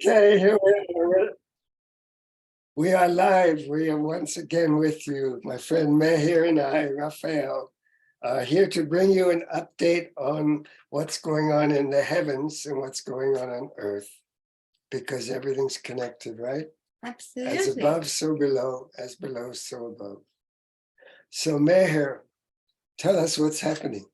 Okay, here we are. We are live. We are once again with you, my friend Meher and I, Raphael, here to bring you an update on what's going on in the heavens and what's going on Earth, because everything's connected, right? Absolutely. As above, so below, as below, so above. So Meher, tell us what's happening.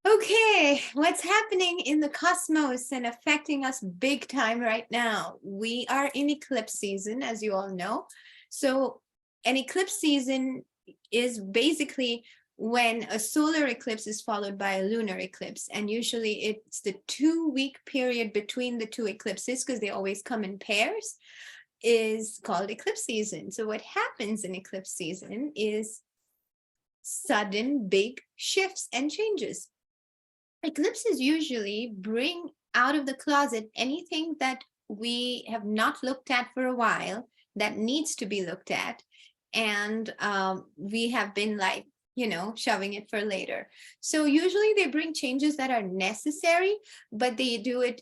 Okay, what's happening in the cosmos and affecting us big time right now? We are in eclipse season, as you all know. So an eclipse season is basically when a solar eclipse is followed by a lunar eclipse. And usually it's the 2-week period between the two eclipses, because they always come in pairs, is called eclipse season. So what happens in eclipse season is sudden big shifts and changes. Eclipses usually bring out of the closet anything that we have not looked at for a while that needs to be looked at. And we have been like, shoving it for later. So usually they bring changes that are necessary, but they do it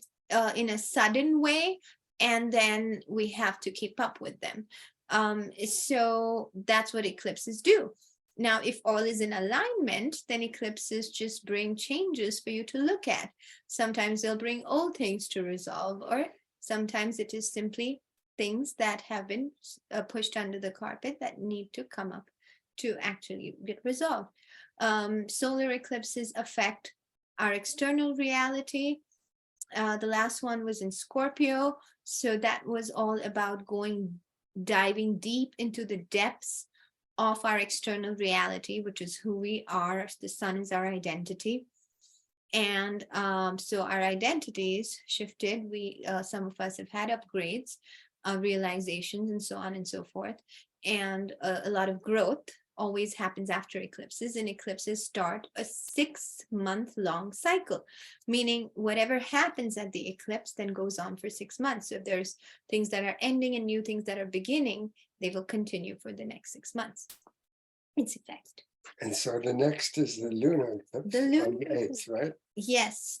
in a sudden way. And then we have to keep up with them. So that's what eclipses do. Now, if all is in alignment, then eclipses just bring changes for you to look at. Sometimes they'll bring old things to resolve, or sometimes it is simply things that have been pushed under the carpet that need to come up to actually get resolved. Solar eclipses affect our external reality. The last one was in Scorpio. So that was all about diving deep into the depths of our external reality, which is who we are. The sun is our identity. And so our identities shifted. Some of us have had upgrades, realizations, and so on and so forth. And a lot of growth always happens after eclipses, and eclipses start a 6-month-long cycle, meaning whatever happens at the eclipse then goes on for 6 months. So if there's things that are ending and new things that are beginning, they will continue for the next 6 months. Its effect. And so the next is the lunar eclipse on the 8th, right? Yes,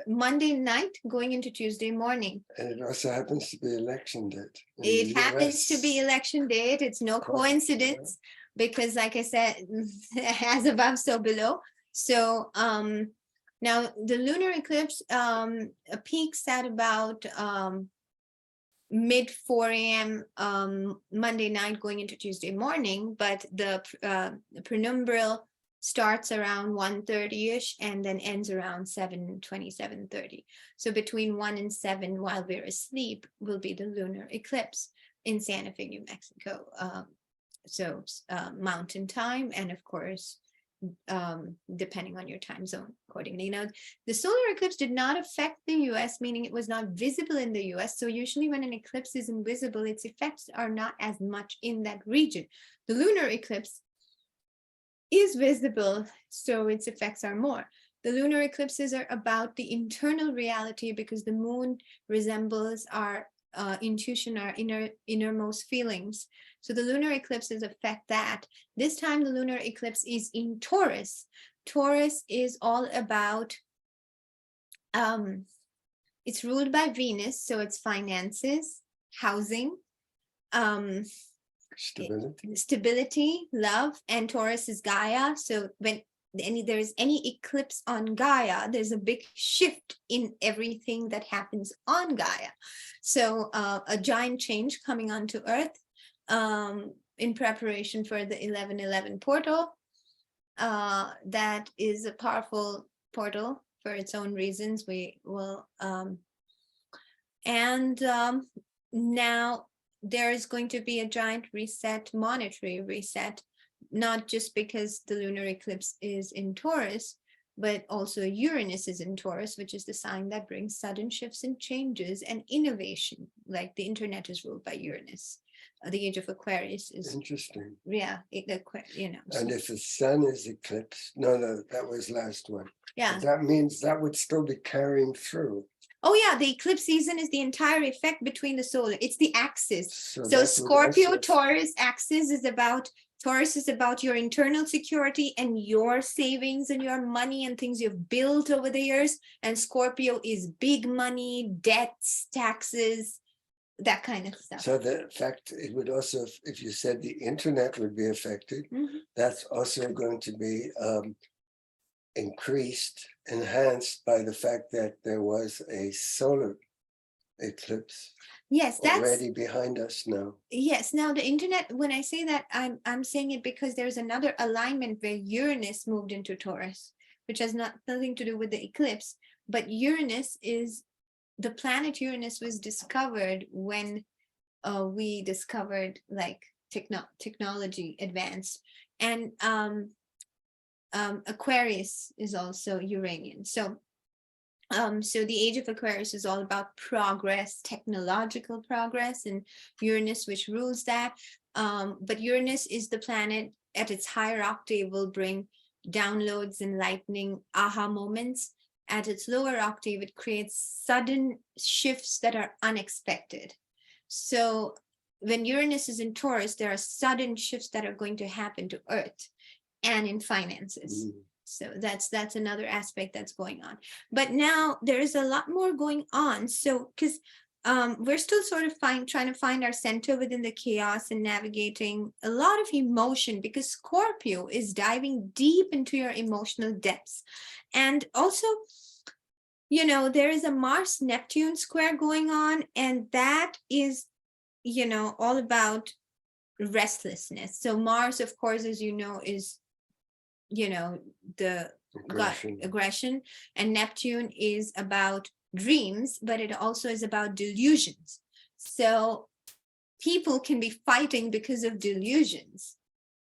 Monday night going into Tuesday morning. And it also happens to be election date. It happens to be election date. It's no coincidence, because like I said, as above, so below. So now the lunar eclipse peaks at about mid 4 a.m. Monday night going into Tuesday morning, but the penumbral starts around 1:30ish and then ends around 7:20, 7:30. So between 1 and 7, while we're asleep, will be the lunar eclipse in Santa Fe, New Mexico. So mountain time, and of course, depending on your time zone accordingly. Now, the solar eclipse did not affect the US, meaning it was not visible in the US. So usually when an eclipse is invisible, its effects are not as much in that region. The lunar eclipse is visible, so its effects are more. The lunar eclipses are about the internal reality, because the moon resembles our intuition, our innermost feelings. So the lunar eclipses affect that. This time the lunar eclipse is in Taurus. Taurus is all about, it's ruled by Venus, so it's finances, housing, stability, love, and Taurus is Gaia. So when there is any eclipse on Gaia, there's a big shift in everything that happens on Gaia. So a giant change coming onto Earth in preparation for the 1111 portal. That is a powerful portal for its own reasons. We will, now there is going to be a giant reset, monetary reset, not just because the lunar eclipse is in Taurus, but also Uranus is in Taurus, which is the sign that brings sudden shifts and changes and innovation. Like the internet is ruled by Uranus. The age of Aquarius is interesting. Yeah, And if the sun is eclipsed, no, that was last one. Yeah. But that means that would still be carrying through. Oh yeah, the eclipse season is the entire effect between the solar. It's the axis. So Scorpio Taurus axis is about Taurus is about your internal security and your savings and your money and things you've built over the years. And Scorpio is big money, debts, taxes, that kind of stuff. So the fact it would also, if you said the internet would be affected, that's also going to be increased, enhanced by the fact that there was a solar eclipse. Yes, that's already behind us now. Yes. Now the internet, when I say that, I'm saying it because there's another alignment where Uranus moved into Taurus, which has nothing to do with the eclipse. But Uranus is the planet. Uranus was discovered when we discovered like technology advanced, and Aquarius is also Uranian. So the age of Aquarius is all about progress, technological progress, and Uranus, which rules that. But Uranus is the planet at its higher octave will bring downloads, enlightening aha moments. At its lower octave, it creates sudden shifts that are unexpected. So when Uranus is in Taurus, there are sudden shifts that are going to happen to Earth and in finances. So that's another aspect that's going on. But now there is a lot more going on. So because we're still sort of trying to find our center within the chaos and navigating a lot of emotion, because Scorpio is diving deep into your emotional depths. And also, you know, there is a Mars-Neptune square going on, and that is, you know, all about restlessness. So Mars, of course, as you know, is, you know, the aggression, and Neptune is about dreams, but it also is about delusions. So people can be fighting because of delusions.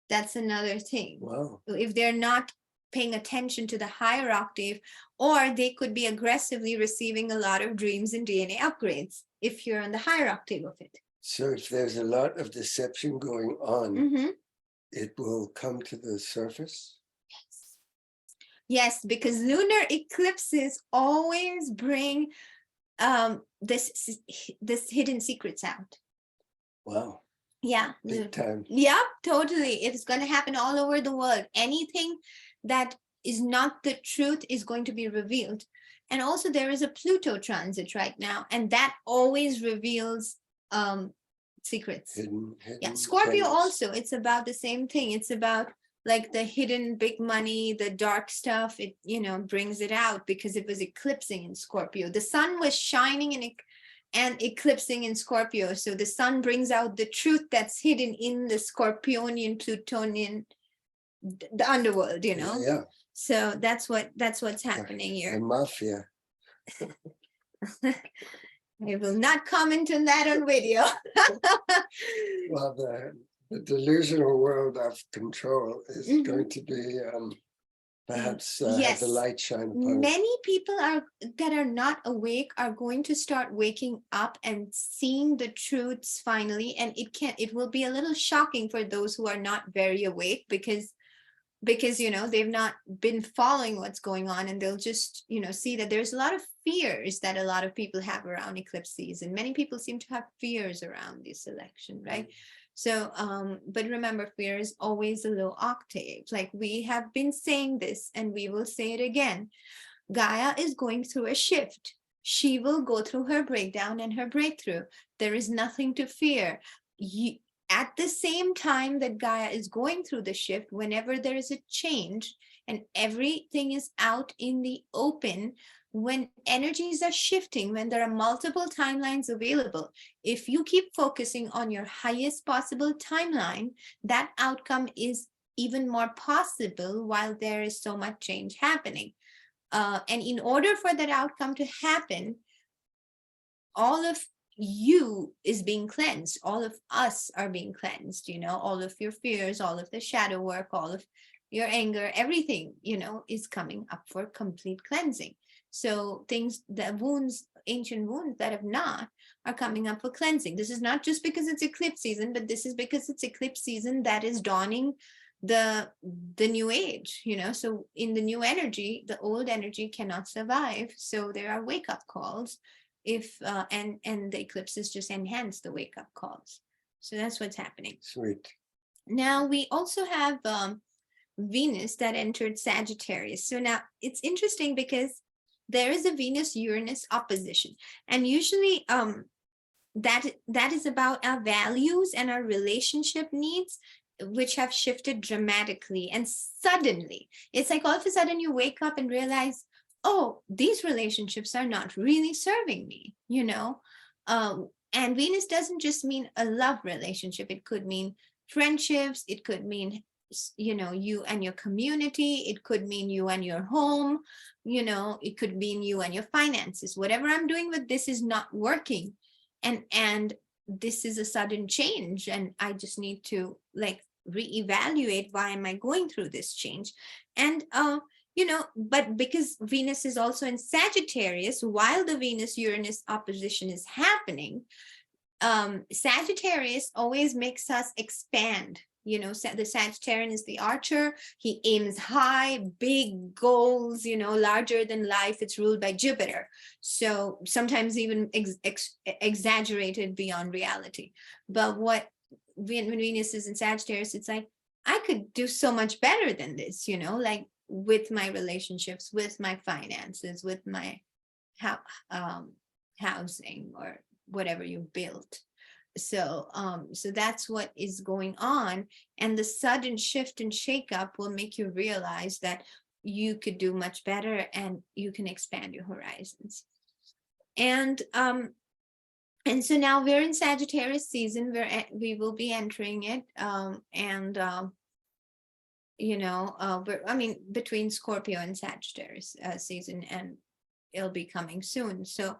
That's another thing. Wow. If they're not paying attention to the higher octave, or they could be aggressively receiving a lot of dreams and DNA upgrades if you're on the higher octave of it. So if there's a lot of deception going on, it will come to the surface? Yes, because lunar eclipses always bring this hidden secrets out. Wow. Yeah. Big time. Yeah, totally. It's going to happen all over the world. Anything that is not the truth is going to be revealed. And also there is a Pluto transit right now, and that always reveals secrets. Hidden Yeah, Scorpio gems. also, it's about the same thing. It's about like the hidden big money, the dark stuff. It, you know, brings it out because it was eclipsing in Scorpio. The sun was shining and eclipsing in Scorpio. So the sun brings out the truth that's hidden in the Scorpionian, Plutonian, the underworld, you know? Yeah. So that's what's happening here. The mafia. I will not comment on that on video. Well, the delusional world of control is going to be perhaps have the light shine upon Many it. people that are not awake are going to start waking up and seeing the truths finally, and it will be a little shocking for those who are not very awake, because you know, they've not been following what's going on, and they'll just, you know, see that there's a lot of fears that a lot of people have around eclipse season. Many people seem to have fears around this election, right? So but remember, fear is always a low octave. Like we have been saying this, and we will say it again. Gaia is going through a shift. She will go through her breakdown and her breakthrough. There is nothing to fear. At the same time that Gaia is going through the shift, whenever there is a change and everything is out in the open, when energies are shifting, when there are multiple timelines available, if you keep focusing on your highest possible timeline, that outcome is even more possible while there is so much change happening. And in order for that outcome to happen, all of you is being cleansed. All of us are being cleansed, you know, all of your fears, all of the shadow work, all of your anger, everything, you know, is coming up for complete cleansing. So things, the wounds, ancient wounds that have not, are coming up for cleansing. This is not just because it's eclipse season, but this is because it's eclipse season that is dawning the new age, you know. So in the new energy, the old energy cannot survive. So there are wake-up calls. If and the eclipses just enhance the wake-up calls. So that's what's happening. Sweet. Now we also have Venus that entered Sagittarius. So now it's interesting because there is a Venus-Uranus opposition, and usually that is about our values and our relationship needs, which have shifted dramatically and suddenly. It's like all of a sudden you wake up and realize, oh, these relationships are not really serving me, you know. And Venus doesn't just mean a love relationship. It could mean friendships. It could mean, you know, you and your community. It could mean you and your home. You know, it could mean you and your finances. Whatever I'm doing with this is not working, and this is a sudden change, and I just need to like reevaluate, why am I going through this change? And you know, but because Venus is also in Sagittarius while the Venus Uranus opposition is happening, Sagittarius always makes us expand. You know, the Sagittarian is the archer. He aims high, big goals, you know, larger than life. It's ruled by Jupiter. So sometimes even exaggerated beyond reality. But when Venus is in Sagittarius, it's like, I could do so much better than this, you know, like with my relationships, with my finances, with my housing or whatever you built. So so that's what is going on, and the sudden shift and shakeup will make you realize that you could do much better and you can expand your horizons. And so now we're in Sagittarius season, where we will be entering it, you know, I mean, between Scorpio and Sagittarius season, and it'll be coming soon. So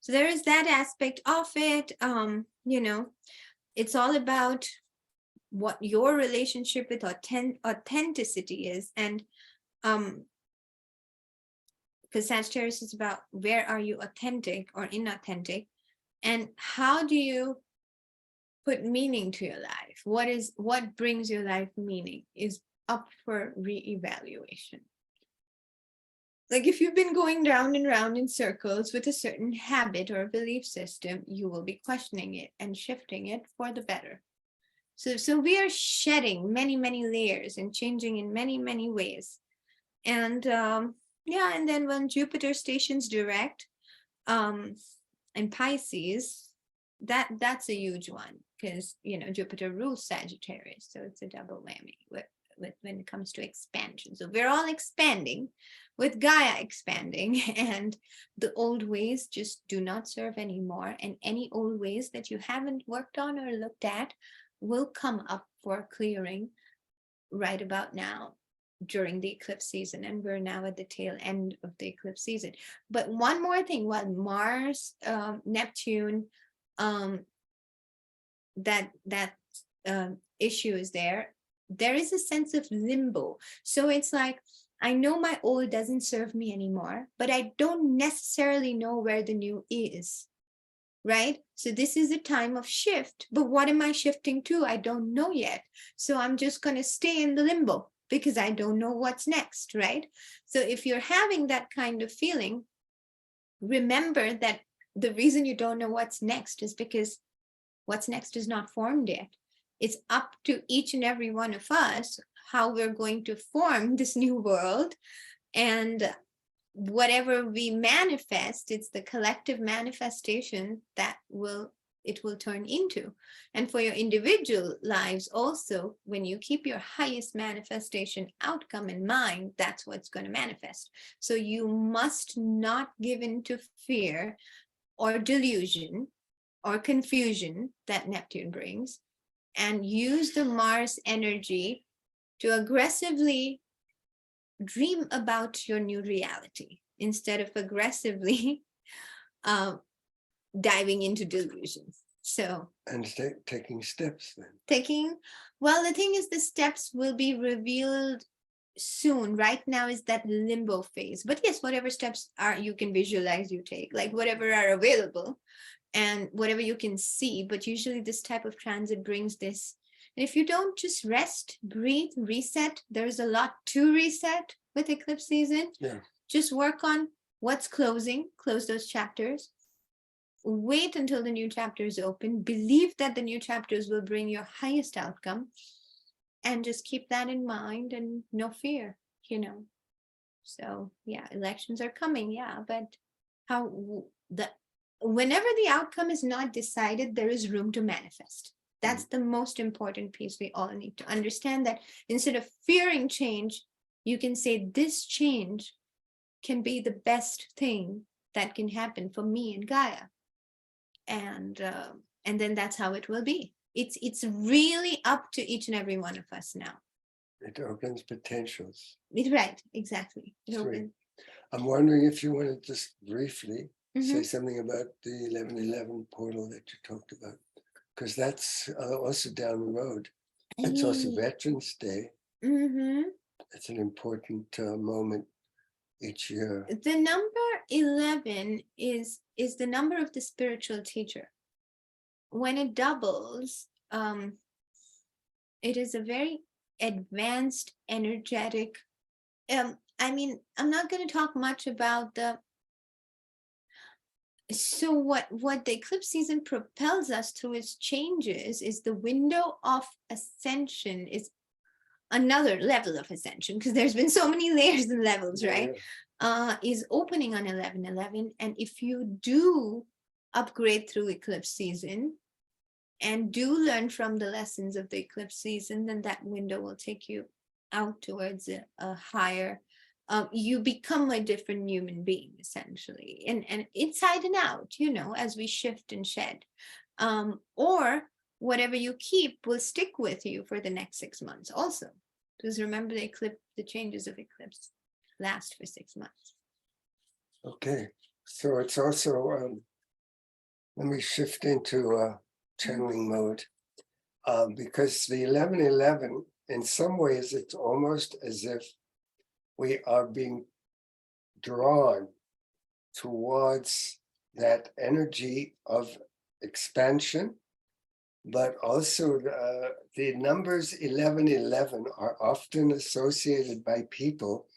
there is that aspect of it. You know, it's all about what your relationship with authenticity is. And because Sagittarius is about where are you authentic or inauthentic, and how do you put meaning to your life? What brings your life meaning is up for reevaluation. Like if you've been going round and round in circles with a certain habit or belief system, you will be questioning it and shifting it for the better. So we are shedding many, many layers and changing in many, many ways. And yeah, and then when Jupiter stations direct in Pisces, that's a huge one, because, you know, Jupiter rules Sagittarius. So it's a double whammy with when it comes to expansion. So we're all expanding with Gaia expanding, and the old ways just do not serve anymore. And any old ways that you haven't worked on or looked at will come up for clearing right about now during the eclipse season. And we're now at the tail end of the eclipse season. But one more thing, while Mars, Neptune, that issue is there is a sense of limbo. So it's like, I know my old doesn't serve me anymore, but I don't necessarily know where the new is, right? So this is a time of shift, but what am I shifting to? I don't know yet. So I'm just going to stay in the limbo because I don't know what's next, right? So if you're having that kind of feeling, remember that the reason you don't know what's next is because what's next is not formed yet. It's up to each and every one of us how we're going to form this new world. And whatever we manifest, it's the collective manifestation that it will turn into. And for your individual lives also, when you keep your highest manifestation outcome in mind, that's what's going to manifest. So you must not give in to fear or delusion or confusion that Neptune brings, and use the Mars energy to aggressively dream about your new reality instead of aggressively diving into delusions. So, and taking steps then. Well, the thing is, the steps will be revealed soon. Right now is that limbo phase. But yes, whatever steps are you can visualize, you take, like whatever are available and whatever you can see. But usually this type of transit brings this. And if you don't just rest, breathe, reset, there's a lot to reset with eclipse season. Yeah. Just work on what's closing, close those chapters. Wait until the new chapters open. Believe that the new chapters will bring your highest outcome. and just keep that in mind and no fear, you know. So yeah, elections are coming, yeah, but whenever the outcome is not decided, there is room to manifest. That's the most important piece we all need to understand, that instead of fearing change, you can say this change can be the best thing that can happen for me and Gaia. And then that's how it will be. It's really up to each and every one of us now. It opens potentials. Right, exactly. Sweet. I'm wondering if you want to just briefly say something about the 1111 portal that you talked about, because that's also down the road. It's also Veterans Day. It's an important moment each year. The number 11 is the number of the spiritual teacher. When it doubles, it is a very advanced, energetic. I mean, I'm not going to talk much about so what the eclipse season propels us through its changes is the window of ascension is another level of ascension, because there's been so many layers and levels, right? Is opening on 11/11. And if you do upgrade through eclipse season and do learn from the lessons of the eclipse season, then that window will take you out towards a higher, you become a different human being, essentially, and inside and out, you know, as we shift and shed. Or whatever you keep will stick with you for the next 6 months also. Because remember, the changes of eclipse last for 6 months. Okay, so it's also, let me shift into channeling mode, because the 1111, in some ways, it's almost as if we are being drawn towards that energy of expansion, but also the numbers 1111 are often associated by people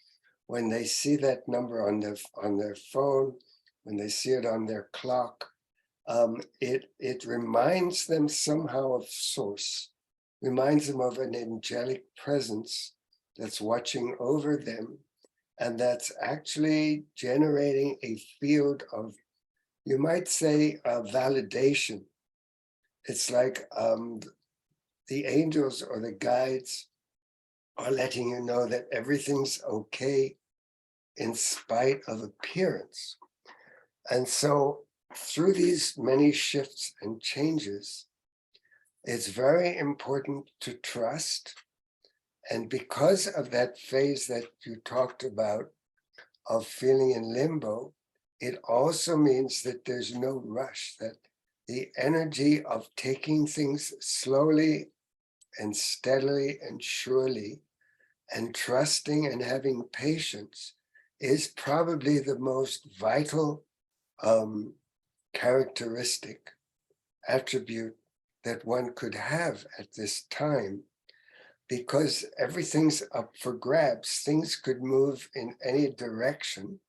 when they see that number on their phone, when they see it on their clock. It reminds them somehow of source, reminds them of an angelic presence that's watching over them, and that's actually generating a field of, you might say, validation. It's like the angels or the guides are letting you know that everything's okay in spite of appearance. And so through these many shifts and changes, it's very important to trust. And because of that phase that you talked about of feeling in limbo, it also means that there's no rush, that the energy of taking things slowly and steadily and surely and trusting and having patience is probably the most vital characteristic, attribute that one could have at this time, because everything's up for grabs. Things could move in any direction.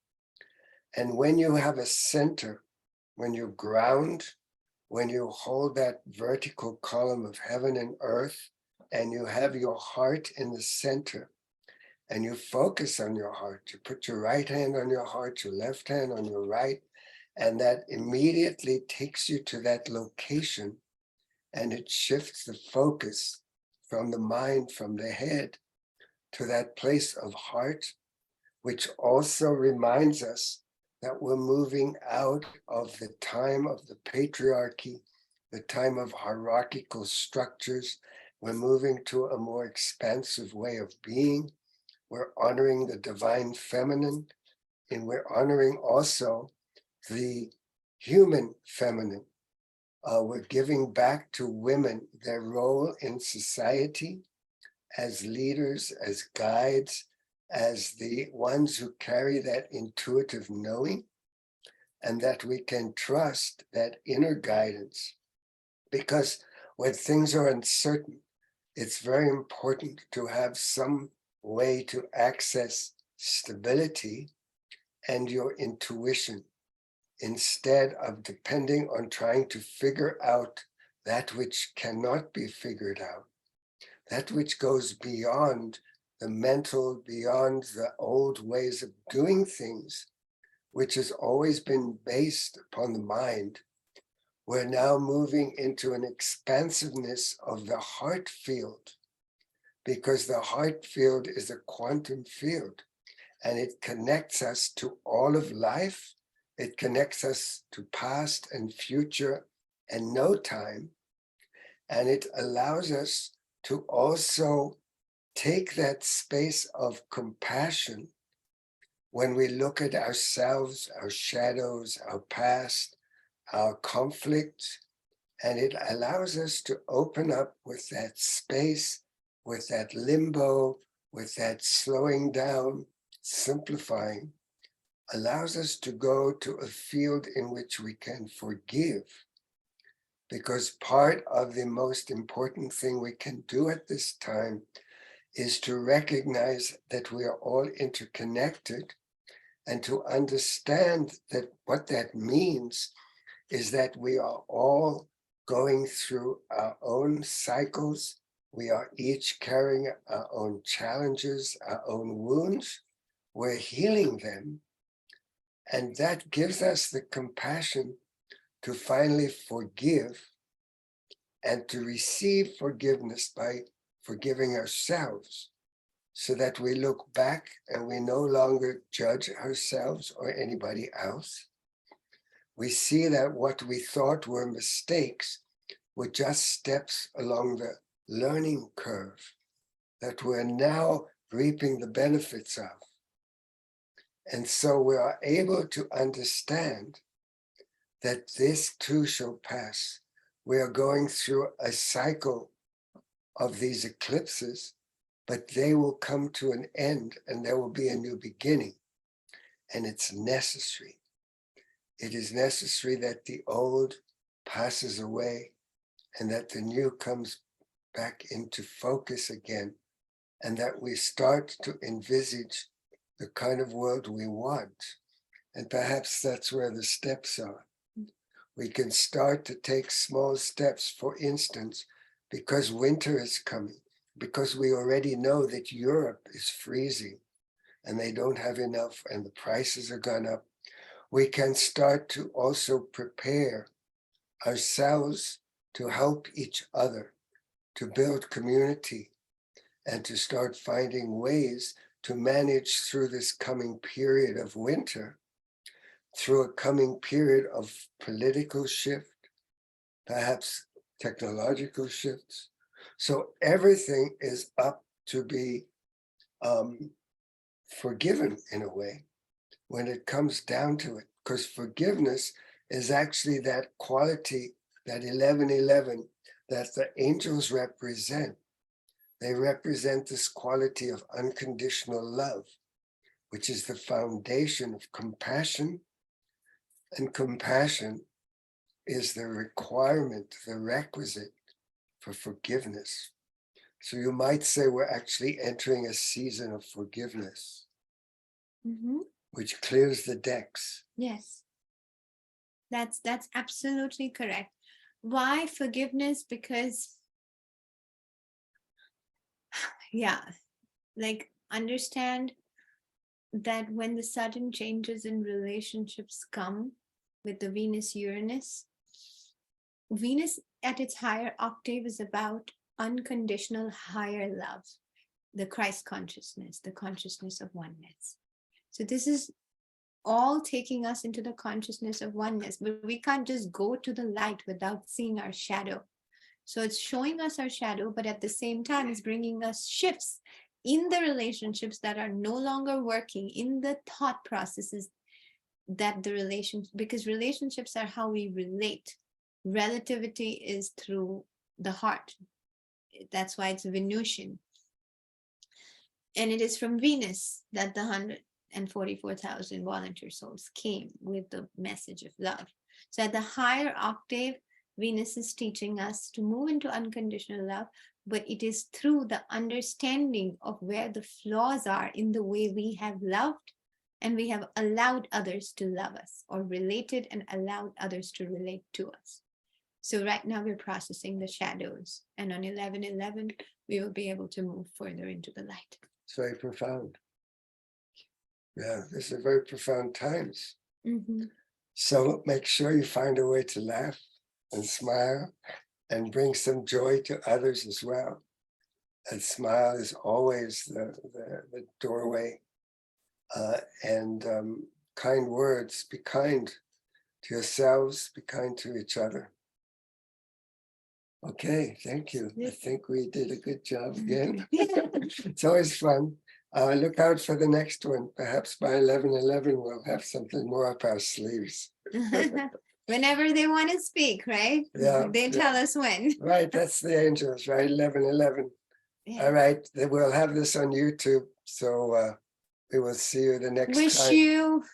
And when you have a center, when you ground, when you hold that vertical column of heaven and earth, and you have your heart in the center, and you focus on your heart, you put your right hand on your heart, your left hand on your right, and that immediately takes you to that location, and it shifts the focus from the mind, from the head, to that place of heart, which also reminds us that we're moving out of the time of the patriarchy, the time of hierarchical structures. We're moving to a more expansive way of being. We're honoring the divine feminine, and we're honoring also the human feminine. We're giving back to women their role in society as leaders, as guides, as the ones who carry that intuitive knowing, and that we can trust that inner guidance. Because when things are uncertain, it's very important to have some way to access stability and your intuition, instead of depending on trying to figure out that which cannot be figured out. that which goes beyond the mental, beyond the old ways of doing things, which has always been based upon the mind. We're now moving into an expansiveness of the heart field, because the heart field is a quantum field, and it connects us to all of life. It connects us to past and future and no time. And it allows us to also take that space of compassion when we look at ourselves, our shadows, our past, our conflicts, and it allows us to open up with that space, with that limbo, with that slowing down, simplifying, allows us to go to a field in which we can forgive. Because part of the most important thing we can do at this time is to recognize that we are all interconnected, and to understand that what that means is that we are all going through our own cycles. We are each carrying our own challenges, our own wounds. We're healing them. And that gives us the compassion to finally forgive and to receive forgiveness by forgiving ourselves, so that we look back and we no longer judge ourselves or anybody else. We see that what we thought were mistakes were just steps along the learning curve that we're now reaping the benefits of. And so we are able to understand that this too shall pass. We are going through a cycle of these eclipses, but they will come to an end and there will be a new beginning. And it's necessary. It is necessary that the old passes away and that the new comes back into focus again, and that we start to envisage the kind of world we want. And perhaps that's where the steps are. We can start to take small steps, for instance, because winter is coming, because we already know that Europe is freezing and they don't have enough and the prices are gone up. We can start to also prepare ourselves to help each other, to build community, and to start finding ways to manage through this coming period of winter, through a coming period of political shift, perhaps technological shifts. So everything is up to be forgiven in a way when it comes down to it, because forgiveness is actually that quality, that 1111 that the angels represent. They represent this quality of unconditional love, which is the foundation of compassion. And compassion is the requirement, the requisite for forgiveness. So you might say we're actually entering a season of forgiveness, which clears the decks. Yes, that's absolutely correct. Why forgiveness? Because yeah, like understand that when the sudden changes in relationships come with the Venus at its higher octave is about unconditional higher love, the Christ consciousness, the consciousness of oneness. So this is all taking us into the consciousness of oneness, but we can't just go to the light without seeing our shadow. So it's showing us our shadow, but at the same time, it's bringing us shifts in the relationships that are no longer working, in the thought processes that because relationships are how we relate. Relativity is through the heart. That's why it's Venusian. And it is from Venus that the 144,000 volunteer souls came with the message of love. So at the higher octave, Venus is teaching us to move into unconditional love, but it is through the understanding of where the flaws are in the way we have loved and we have allowed others to love us, or related and allowed others to relate to us. So right now we're processing the shadows, and on 11/11 we will be able to move further into the light. It's very profound. Yeah, these are very profound times. Mhm. So make sure you find a way to laugh and smile and bring some joy to others as well. A smile is always the doorway. And kind words, be kind to yourselves, be kind to each other. Okay, thank you. I think we did a good job again. It's always fun. Look out for the next one. Perhaps by 11/11 we'll have something more up our sleeves. Whenever they want to speak, right? Yeah, They tell us when. Right, that's the angels, right? 11/11. Yeah. All right, then we'll have this on YouTube, so we will see you the next Wish time. you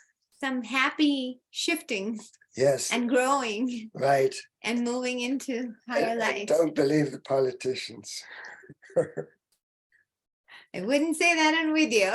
some happy shifting Yes, and growing right. and moving into higher And light. don't believe the politicians. I wouldn't say that on video.